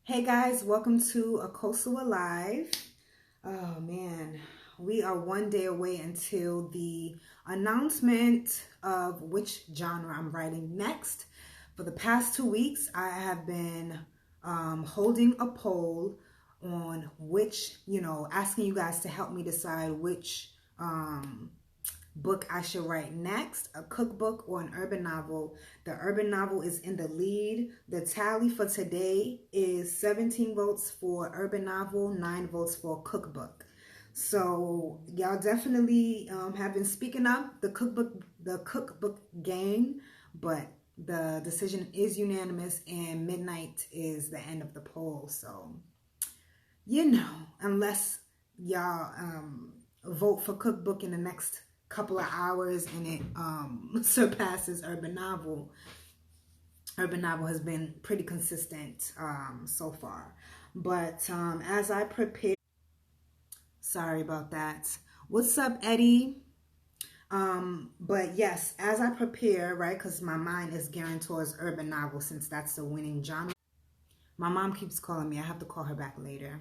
Hey guys, welcome to Akosua Live. Oh man, we are one day away until the announcement of which genre I'm writing next. For the past 2 weeks, I have been holding a poll on which, asking you guys to help me decide which book I should write next, a cookbook or an urban novel. The urban novel is in the lead. The tally for today is 17 votes for urban novel, 9 votes for cookbook. So y'all definitely have been speaking up the cookbook game, but the decision is unanimous and midnight is the end of the poll. So, unless y'all vote for cookbook in the next couple of hours and it surpasses urban novel. Urban novel has been pretty consistent so far. But as I prepare, sorry about that. What's up, Eddie? But yes, as I prepare, right, because my mind is gearing towards urban novel since that's the winning genre. My mom keeps calling me. I have to call her back later.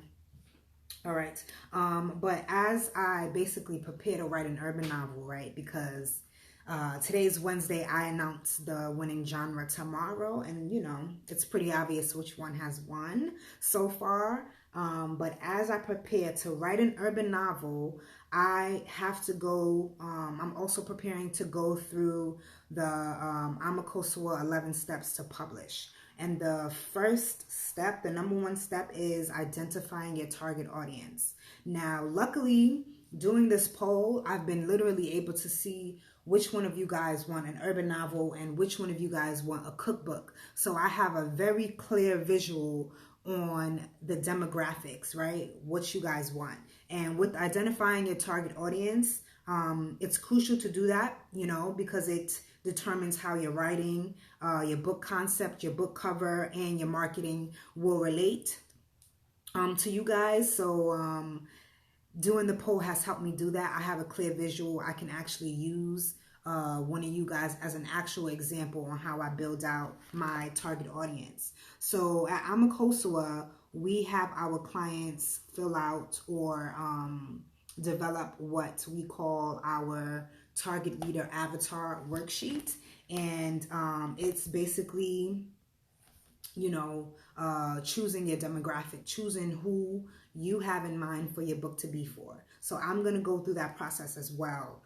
All right. But as I basically prepare to write an urban novel, right, because today's Wednesday, I announce the winning genre tomorrow, and it's pretty obvious which one has won so far. But as I prepare to write an urban novel, I have to go. I'm also preparing to go through the Amakosua 11 steps to publish. And the first step, the number one step, is identifying your target audience. Now, luckily, doing this poll, I've been literally able to see which one of you guys want an urban novel and which one of you guys want a cookbook. So I have a very clear visual on the demographics, right? What you guys want. And with identifying your target audience, it's crucial to do that, because it determines how your writing, your book concept, your book cover, and your marketing will relate to you guys. So doing the poll has helped me do that. I have a clear visual. I can actually use one of you guys as an actual example on how I build out my target audience. So at Amakosua, we have our clients fill out or develop what we call our target reader avatar worksheet. And it's basically, choosing your demographic, choosing who you have in mind for your book to be for. So I'm going to go through that process as well.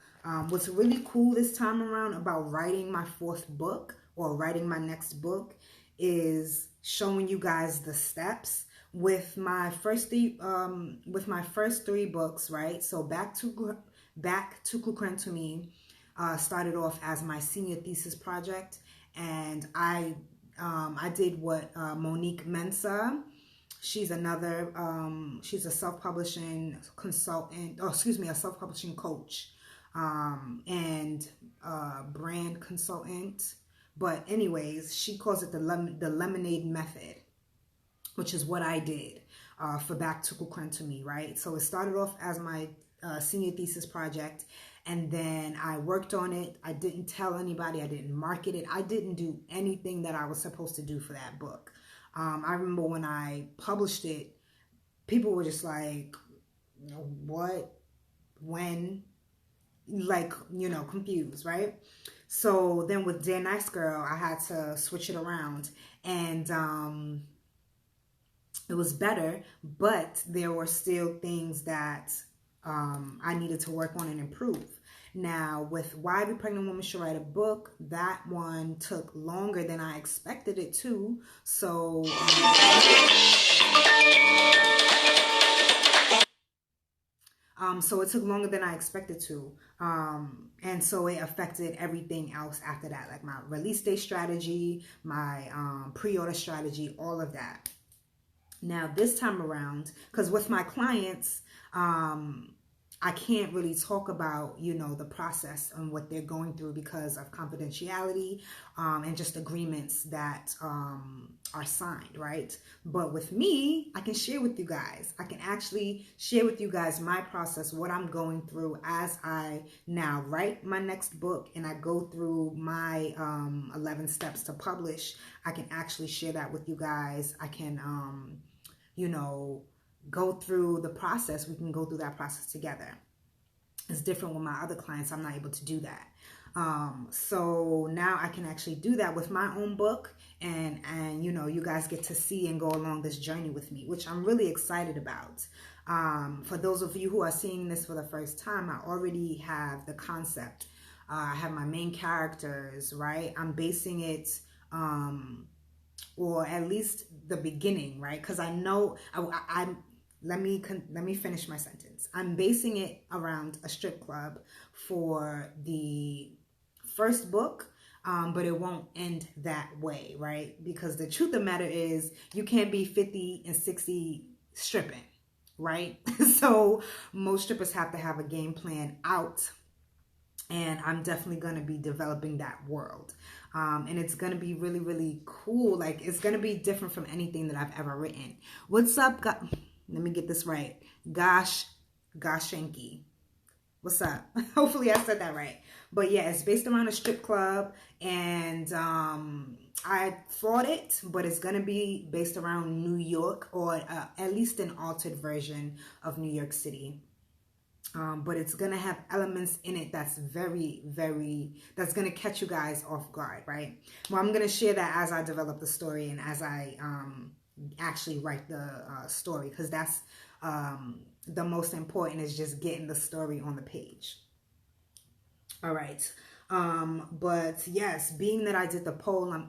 What's really cool this time around about writing my fourth book or writing my next book is showing you guys the steps with my first three books, right? So back to Kukren to me started off as my senior thesis project, and I did what Monique Mensa. She's another. She's a self-publishing consultant. Oh, excuse me, a self-publishing coach and brand consultant. But anyways, she calls it the lemonade method, which is what I did for Back to Kukren to me, right? So it started off as my senior thesis project, and then I worked on it. I didn't tell anybody. I didn't market it. I didn't do anything that I was supposed to do for that book. I remember when I published it, people were just like, what, when, like, confused, right? So then with Dear Nice Girl, I had to switch it around, and it was better, but there were still things that I needed to work on and improve. Now, with Why Every Pregnant Woman Should Write a Book, that one took longer than I expected it to. So it took longer than I expected to. And so it affected everything else after that, like my release day strategy, my pre-order strategy, all of that. Now, this time around, because with my clients, I I can't really talk about, you know, the process and what they're going through because of confidentiality and just agreements that are signed, right? But with me, I can share with you guys. I can actually share with you guys my process, what I'm going through as I now write my next book and I go through my 11 steps to publish. I can actually share that with you guys. I can, you know, go through the process. We can go through that process together. It's different with my other clients. I'm not able to do that. So now I can actually do that with my own book, and you know, you guys get to see and go along this journey with me, which I'm really excited about. For those of you who are seeing this for the first time, I already have the concept. I have my main characters, right? I'm basing it, or at least the beginning, right? Because I know let me finish my sentence. I'm basing it around a strip club for the first book, but it won't end that way, right? Because the truth of the matter is you can't be 50 and 60 stripping, right? So most strippers have to have a game plan out, and I'm definitely going to be developing that world. And it's going to be really, really cool. Like, it's going to be different from anything that I've ever written. What's up? Let me get this right. Goshenki. What's up? Hopefully I said that right. But yeah, it's based around a strip club, and I thought it, but it's going to be based around New York, or at least an altered version of New York City. But it's going to have elements in it that's very, very, that's going to catch you guys off guard, right? Well, I'm going to share that as I develop the story and as I actually write the story, because that's the most important, is just getting the story on the page. All right. But yes, being that I did the poll, I'm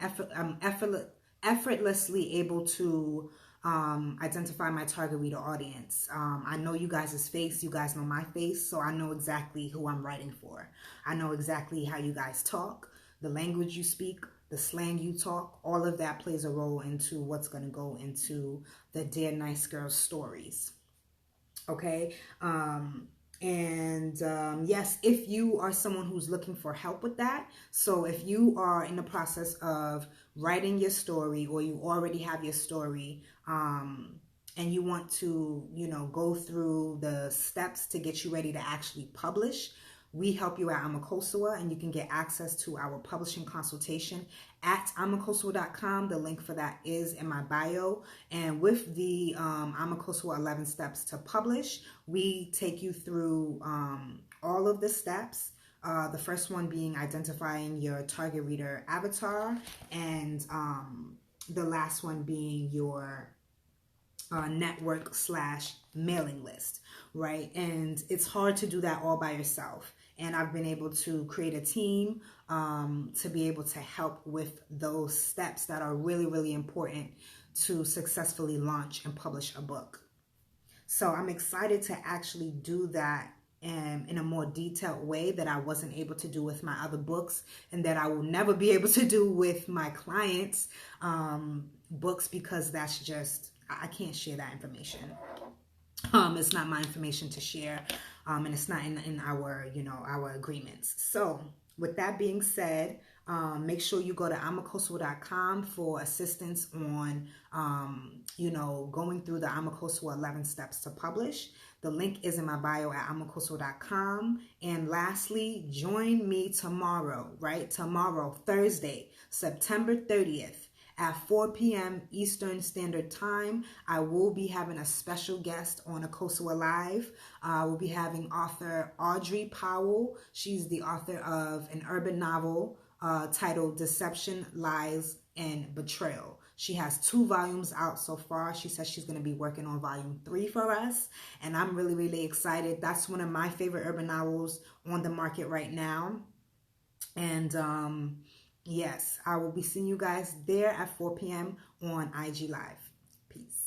effortlessly able to identify my target reader audience. I know you guys' face, you guys know my face, so I know exactly who I'm writing for. I know exactly how you guys talk, the language you speak, the slang you talk. All of that plays a role into what's going to go into the Dear Nice Girl stories. Okay. Yes, if you are someone who's looking for help with that, so if you are in the process of writing your story, or you already have your story, and you want to, you know, go through the steps to get you ready to actually publish, we help you at Amakosua, and you can get access to our publishing consultation at amakosua.com. The link for that is in my bio. And with the Amakosua 11 steps to publish, we take you through all of the steps. The first one being identifying your target reader avatar, and the last one being your network / mailing list, right? And it's hard to do that all by yourself. And I've been able to create a team to be able to help with those steps that are really, really important to successfully launch and publish a book. So I'm excited to actually do that in a more detailed way that I wasn't able to do with my other books, and that I will never be able to do with my clients' books, because that's just, I can't share that information. It's not my information to share, and it's not in our, you know, our agreements. So with that being said, make sure you go to amakosua.com for assistance on, you know, going through the Amakosua 11 steps to publish. The link is in my bio at amakosua.com. And lastly, join me tomorrow, right? Tomorrow, Thursday, September 30th. At 4 p.m. Eastern Standard Time, I will be having a special guest on Akosua Live. We'll be having author Audrey Powell. She's the author of an urban novel titled Deception, Lies, and Betrayal. She has 2 volumes out so far. She says she's going to be working on volume 3 for us, and I'm really, really excited. That's one of my favorite urban novels on the market right now. And yes, I will be seeing you guys there at 4 p.m. on IG Live. Peace.